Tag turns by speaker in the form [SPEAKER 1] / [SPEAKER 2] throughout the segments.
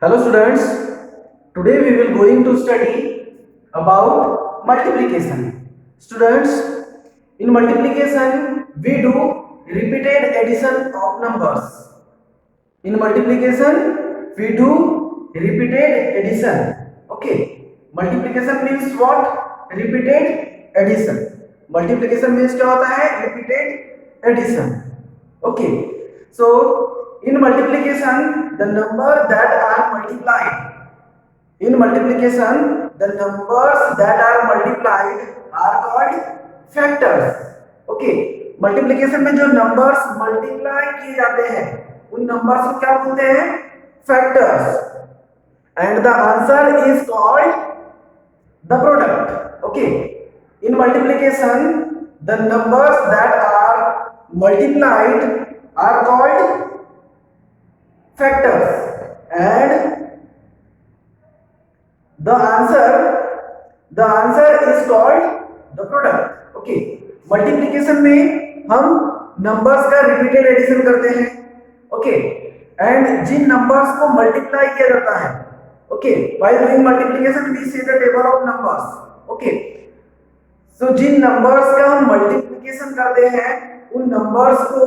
[SPEAKER 1] Hello students, today we will going to study about multiplication. Students, in multiplication we do repeated addition of numbers. In multiplication we do repeated addition. Okay, multiplication means what? Repeated addition. Multiplication means क्या होता है? Repeated addition. Okay, so in multiplication the number that are multiplied, in multiplication the numbers that are multiplied are called factors. Okay, multiplication में जो numbers multiply किए जाते हैं उन numbers को क्या बोलते हैं? Factors. And the answer is called the product. Okay, in multiplication the numbers that are multiplied are called factors, and the answer is called the product. Okay, multiplication में हम numbers का repeated addition करते हैं. Okay, and Jin numbers को multiply किया जाता है, okay, while doing multiplication we see the table of numbers. Okay, so Jin numbers का हम multiplication करते हैं उन numbers को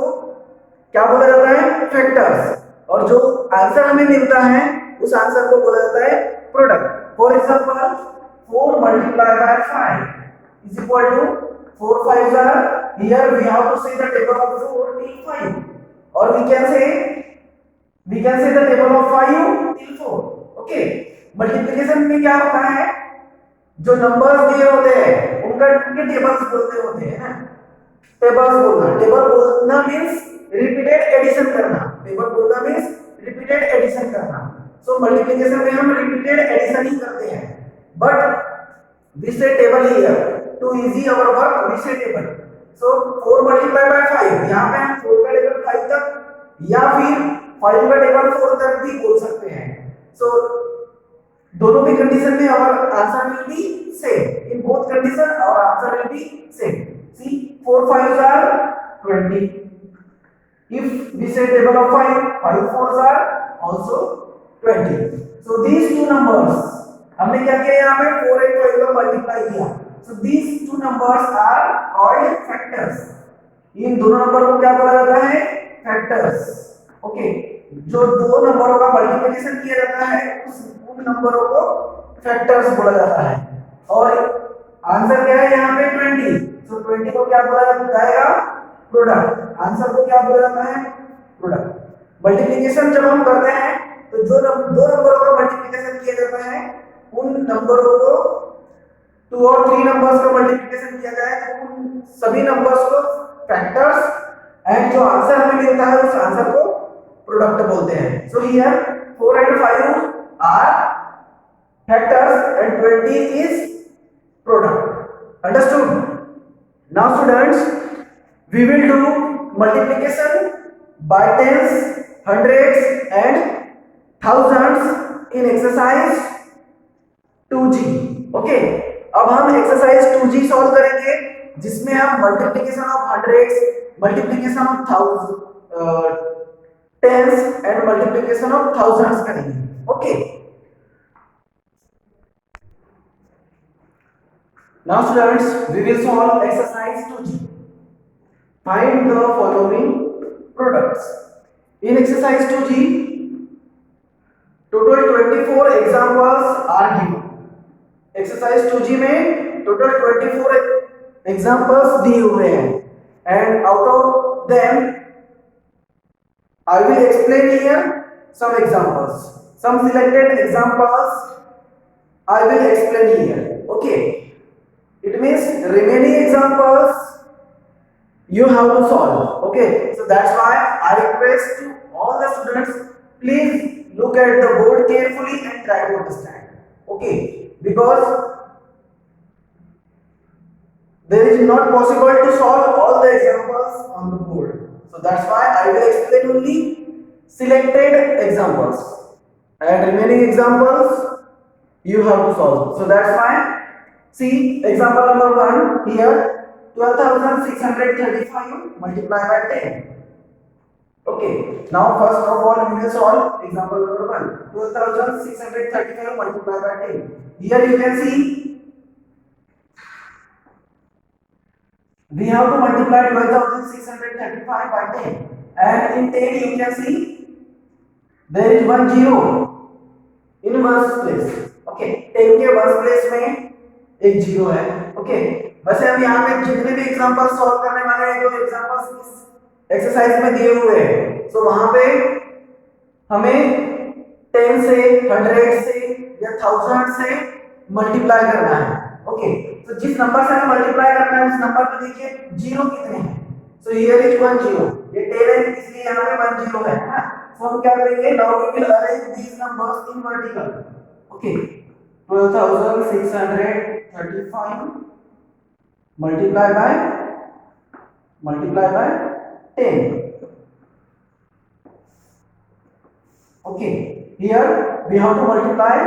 [SPEAKER 1] क्या बोला जाता है? फैक्टर्स. और जो आंसर हमें मिलता है उस आंसर को बोला जाता है product. For example 4 multiplied by 5 is equal to 4 5s are, here we have to say the table of 4 till 5, or we can say the table of 5 till 4. Okay, multiplication में क्या होता है? जो नंबर्स दिए होते हैं उनके टेबल्स बोलते होते हैं ना. टेबल बोलना मींस रिपीटेड एडिशन करना. रिपीटेड एडिशन करना. सो मल्टीप्लिकेशन में हम रिपीटेड एडिशन ही करते हैं, but we say table here to easy our work. We say table. So 4 multiply by 5, यहां पे हम 4 का टेबल 5 तक या फिर 5 का टेबल 4 तक भी बोल सकते हैं. सो दोनों की कंडीशन में our answer will be same. In both condition our answer will be same. See, 4 5s are 20. If we say table of 5, 5 4s are also 20. So these two numbers, हमने क्या किया यहाँ पे 4 and 5 का मल्टीप्लाई किया. So these two numbers are called factors. इन दोनों number को क्या बोला जाता है? फैक्टर्स. ओके, जो दो नंबरों का मल्टीप्लिकेशन किया जाता है उन नंबरों को फैक्टर्स बोला जाता है. और आंसर क्या है यहाँ पे? 20. तो 20 को क्या बोला जाएगा? प्रोडक्ट. आंसर को क्या बोला जाता है? प्रोडक्ट. मल्टीप्लिकेशन जब हम करते हैं तो जो दो नंबरों का मल्टीप्लिकेशन किया जाता है उन नंबरों को 2 और 3 नंबर्स का मल्टीप्लिकेशन किया जाए तो उन सभी नंबर्स को फैक्टर्स, एंड जो आंसर हमें मिलता है उस आंसर को प्रोडक्ट बोलते हैं. So here 4 and 5 are factors and 20 is product. Understood? Now students, we will do multiplication by tens, hundreds and thousands in exercise 2G. Okay, अब हम एक्सरसाइज 2G सॉल्व करेंगे जिसमें हम multiplication of hundreds, multiplication of tens and multiplication of thousands करेंगे. Okay, now students, we will solve exercise 2G. Find the following products. In exercise 2G, total 24 examples are given. Exercise 2G में total 24 examples दिए हुए हैं, and out of them I will explain here some examples. Some selected examples I will explain here. Okay, it means remaining examples you have to solve. Okay, so that's why I request to all the students, please look at the board carefully and try to understand. Okay, because there is not possible to solve all the examples on the board. So that's why I will explain only selected examples, and remaining examples you have to solve. So that's why, see example number 1 here, 12,635 multiplied by 10. Okay, now first of all we will solve example number 1. 12,635 multiplied by 10. Here you can see we have to multiply 12,635 by 10, and in 10 you can see there is one zero in ones place. Okay, 10 के ones place में एक zero है. Okay, वैसे हम यहाँ पे जितने भी एग्जांपल सॉल्व करने वाले हैं, जो एग्जांपल्स एक्सरसाइज में दिए हुए हैं, तो वहां पे हमें 10 से 100 से या 1000 से मल्टीप्लाई करना है. ओके, तो जिस नंबर से हमें मल्टीप्लाई करना है उस नंबर पे देखिए जीरो कितने हैं. So here is 1 zero. ये 10 है इसलिए यहाँ पे 1 जीरो है ना. तो हम क्या करेंगे, now we will arrange these numbers in vertical. Okay, 12635 multiply by 10. Okay, here we have to multiply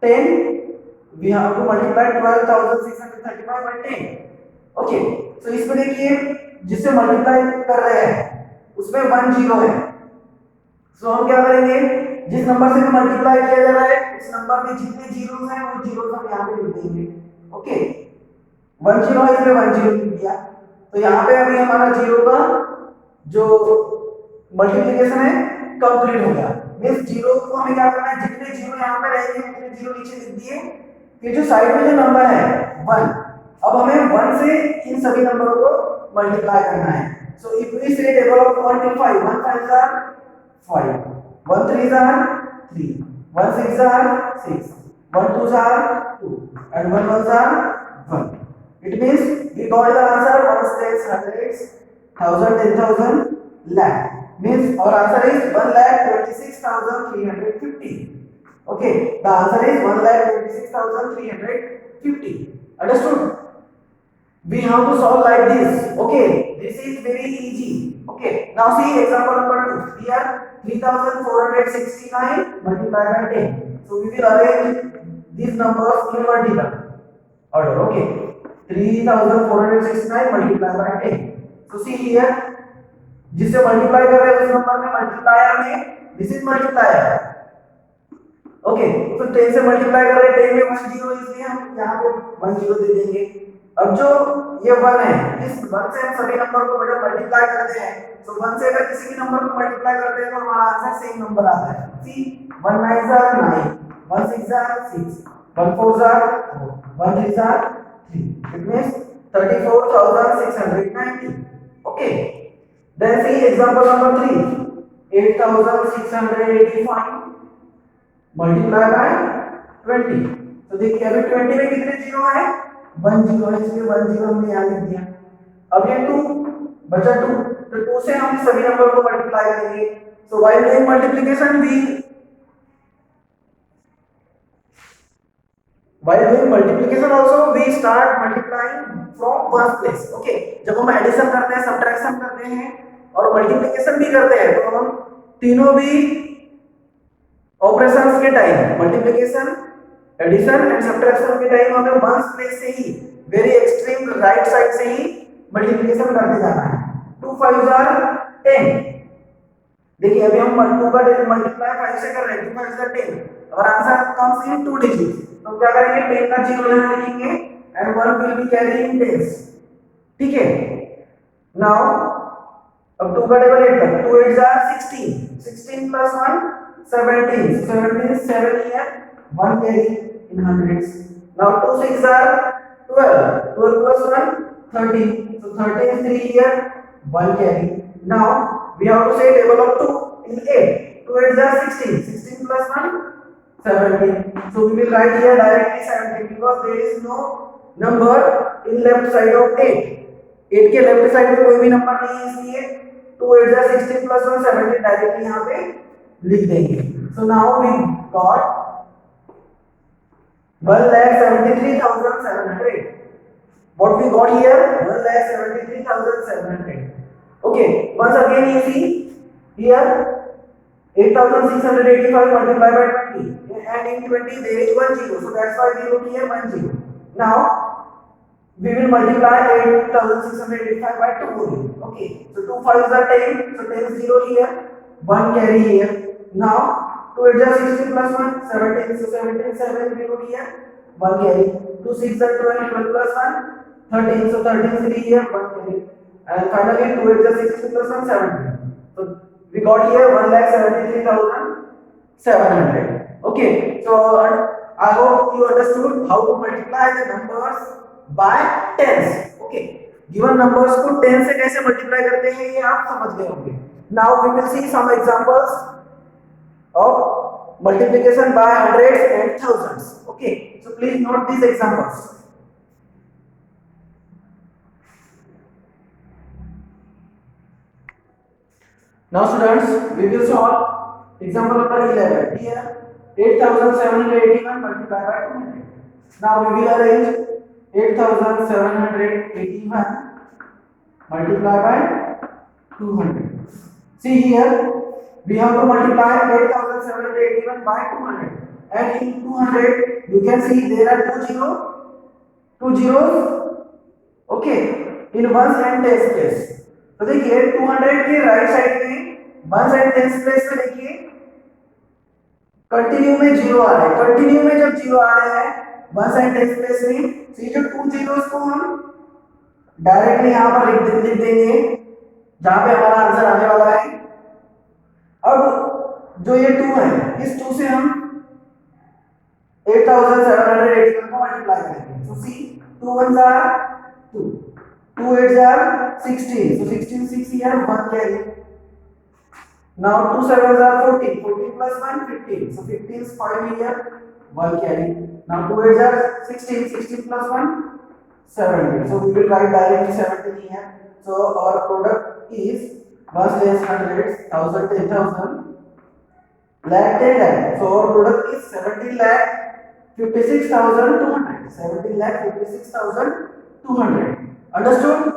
[SPEAKER 1] 10, we have to multiply 12,635 by 10. Okay, so इसमें देखिए जिससे मल्टीप्लाई कर रहे हैं उसमें 1 जीरो है. सो हम क्या करेंगे, जिस नंबर से मल्टीप्लाई किया जा रहा है उस नंबर में जितने जीरोस हैं वो जीरोस हम यहाँ पे लिख देंगे. ओके, 1 जीरो है इसमें 1 जीरो लिख दिया. तो यहाँ पे अभी हमारा जीरो का जो मल्टीप्लिकेशन है कंप्लीट हो गया. मींस जीरो को हमें क्या करना है, जितने जीरो यहाँ पे रहेंगे उतने जीरो नीचे लिख दिए. ये जो साइड में जो नंबर है 1, अब हमें 1 से इन सभी नंबरों को मल्टीप्लाई करना है. So if we say table of 1 till 5, 1 5 are 5, 1 3 are 3, 1 6 are 6, 1 2 are 2, and 1 1 are 1. It means we got the answer ones, tens, hundreds, thousand, 10,000, lakh. Means our answer is 1,26,350. Okay, the answer is 1,26,350. Understood? We have to solve like this. Okay, this is very easy. Okay, now see example number 2. Here 3,469 multiplied by 10. So we will arrange these numbers in vertical order. Okay, 3,469 multiplied by 10. So see here, जिससे multiply कर रहे हैं उस number में multiplier में this is multiplier. Okay, तो 10 से multiply कर रहे हैं, 10 में 1 जीरो, इसलिए हम यहाँ पे 1 जीरो दे देंगे. अब जो ये 1 है, इस 1 से हम सभी नंबर को बेटा मल्टीप्लाई करते हैं. तो 1 से अगर किसी भी नंबर को मल्टीप्लाई करते हैं तो हमारा आंसर सेम नंबर आता है. सी 1 9 are 9, 1 6 are 6, 1 4 are 4, 1 3 are 3. It means 34,690. Okay, then see example number 3. 8,685 multiplied by 20. तो देखिए अभी 20 में कितने जीरो है, 1 जीरो है, इसलिए 1 जीरो हमने यहाँ लिख दिया. अब ये 2 बचा 2, तो 2 से हम सभी नंबर को मल्टीप्लाई करेंगे. सो while doing multiplication while doing multiplication also we start multiplying from first place. Okay, जब हम एडिशन करते हैं, सब्ट्रैक्शन करते हैं और मल्टीप्लिकेशन भी करते हैं तो हम तीनों भी ऑपरेशंस के time, multiplication, addition and subtraction के टाइम हमें वंस प्लेस से ही, वेरी एक्सट्रीम राइट साइड से ही मल्टीप्लिकेशन करते जाना है. 2 5 are 10. देखिए अभी हम 2 का मल्टीप्लाई 5 से कर रहे हैं, 2 5 are 10. और आंसर कम्स इन 2 डिजिट्स. तो क्या करेंगे, 10 का जीरो यहाँ लिखेंगे and 1 will be carry in tens. ठीक है, नाउ अब 2 का टेबल 8 तक, 2 8 are 16, 16 plus 1 17, 17 is 7 here, 1 carry in hundreds. Now 2 6 are 12, 12 plus 1 13, so 13 is 3 here, 1 carry. Now we have to say table of 2 in 8, 2 8 are 16, 16 plus 1 17. So we will write here directly 17 because there is no number in left side of 8. 8 के left side में कोई भी number नहीं है, इसलिए 2 8 are 16 plus 1 17 directly यहाँ पे लिख देंगे. So now we got 1,73,700. What we got here, 1,73,700. Okay, once again you see here 8,685 multiplied by 20, and in 20 there is 1 zero, so that's why we wrote here 1 zero. Now we will multiply 8,685 by 2 only. Okay. Okay, so 2 5s are 10, so 10 is 0 here, 1 carry here. Now 2 8s are 16 plus 1 17, so 17 7 0 here, 1 carry. 2 6 are 12, 12 plus 1 13, so 13 3 here, 1 carry. And finally 2 8s are 16 plus 1 17. So we got here 1,73,700. Okay, so I hope you understood how to multiply the numbers by tens. Okay, given numbers को 10 से कैसे multiply करते हैं ये आप समझ गए होंगे. Now we will see some examples of multiplication by hundreds and thousands. Okay, so please note these examples. Now students, we will solve example number 11. Here 8,781 multiplied by 200. Now we will arrange 8,781 multiplied by 200. See here, we have to multiply 8,781 by 200. And in 200, you can see there are two zeros. Okay, in ones and tens place. तो देखिए 200 के right side में once and tens place में देखिए continue में zero आ रहा है. Continue में जब जीरो आ रहा है वंस एंड टेंस प्लेस में, तो ये जो टू जीरोस को हम डायरेक्टली यहां पर लिख देंगे जहां पे हमारा आंसर आने वाला है. अब जो ये 2 है, इस 2 से हम 8,781 को मल्टीप्लाई करेंगे. सो सी 2 1s are 2, 2 8s are 16, so 16 6 here, 1 carry. Now 2 7s are 14, 14 plus 1 15, so 15 is 5 here, 1 carry. Now 2 8s are 16, 16 plus 1 17, so we will write directly 17 here. So our product is ones tens hundreds, thousand 10,000, lakh 10 lakh. So our product is 17 lakh 56,200. 17 lakh 56,200. Understood?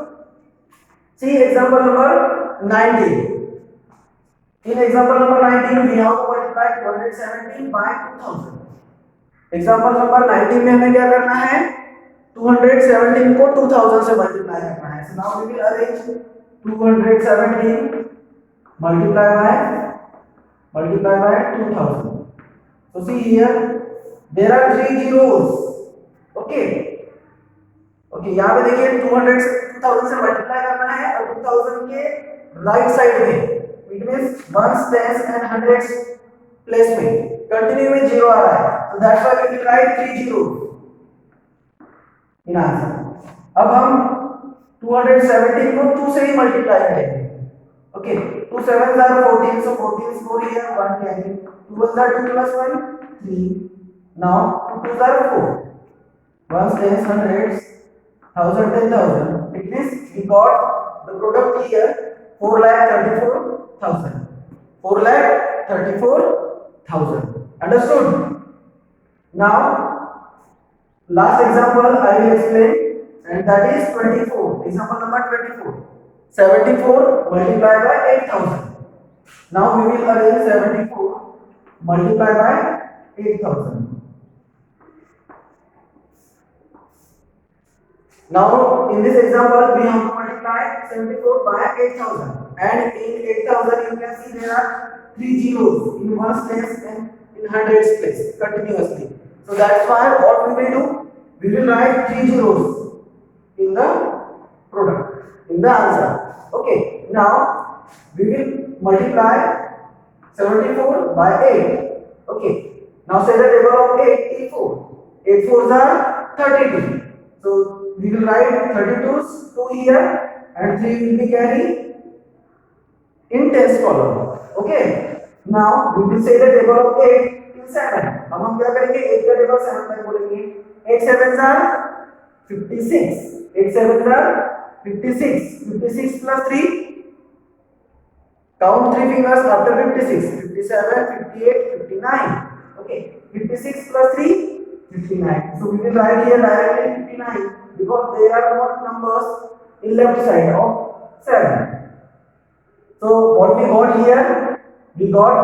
[SPEAKER 1] See example number 19. In example number 19, we have to multiply 217 by 2000. Example number 19 में हमें क्या करना है? 217 को 2000 से multiply करना है. So now we will arrange 217 multiply by 2000. So see here, there are 3 zeros. Okay. Okay, यहाँ पे देखिए 200 से 2000 से मल्टीप्लाई करना है और 2000 के राइट साइड में, it means ones tens and hundreds place में कंटिन्यू में जीरो आ रहा है. So that's why we will write 3 zeros in answer. अब हम 217 को 2 से ही मल्टीप्लाई करेंगे. Okay, 2 7s are 14, so 14 is 4 here, 1 carry. 2 1s are 2 plus 1 3. Now 2 2s are 4. Ones tens hundreds, thousand 10,000. It means we got the product here 4,34,000. 4,34,000. Understood? Now last example I will explain, and that is 24. Example number 24. 74 multiplied by 8,000. Now we will arrange 74 multiplied by 8,000. Now in this example we have to multiply 74 by 8,000, and in 8,000 you can see there are 3 zeros in ones place and in hundreds place continuously. So that's why what we will do, we will write 3 zeros in the product, in the answer. Okay, now we will multiply 74 by 8. Okay, now say the table of 84. 8 4s are 32. So we will write 32s 2 here and 3 will be carried in tens column. Okay, now we will say the table of 8 till 7. अब हम क्या करेंगे, 8 का table 7 तक बोलेंगे. 8 7s are 56. 8 7s are 56. 56 plus 3, count 3 fingers after 56. 57 58 59. Okay, 56 plus 3 59. So we will write here directly 59 because there are not numbers in left side of 7. So what we got here, we got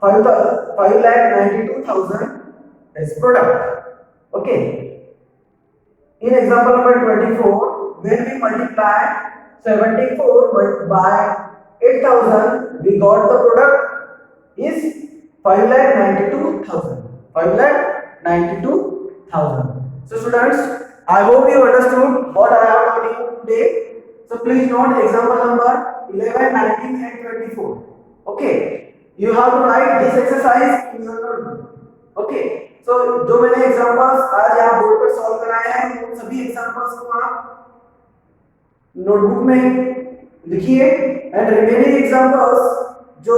[SPEAKER 1] 5,92,000 as product. Okay. In example number 24, when we multiply 74 by 8,000, we got the product is 5,92,000. 5,92,000. So students, I hope you understood what I have taught you today. So please note example number 11, 19 and 24. Okay. You have to write this exercise in your notebook. Okay. So जो मैंने examples आज यहाँ board पर solve कराए हैं उन सभी examples को आप नोटबुक में लिखिए एंड रिमेनिंग एग्जांपल्स जो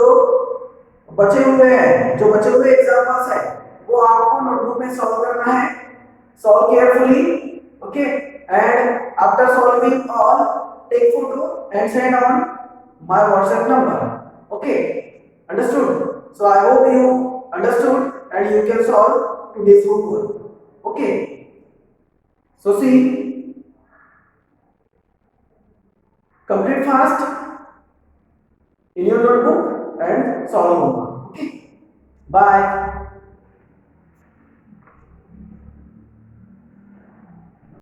[SPEAKER 1] बचे हुए एग्जांपल्स हैं वो आपको नोटबुक में सॉल्व करना है. Solve carefully. Okay. And after solving all take photo and send on my WhatsApp number. Okay. Understood? So I hope you understood and you can solve today's homework. Okay. So see, complete fast in your notebook and solve homework. Okay. Bye.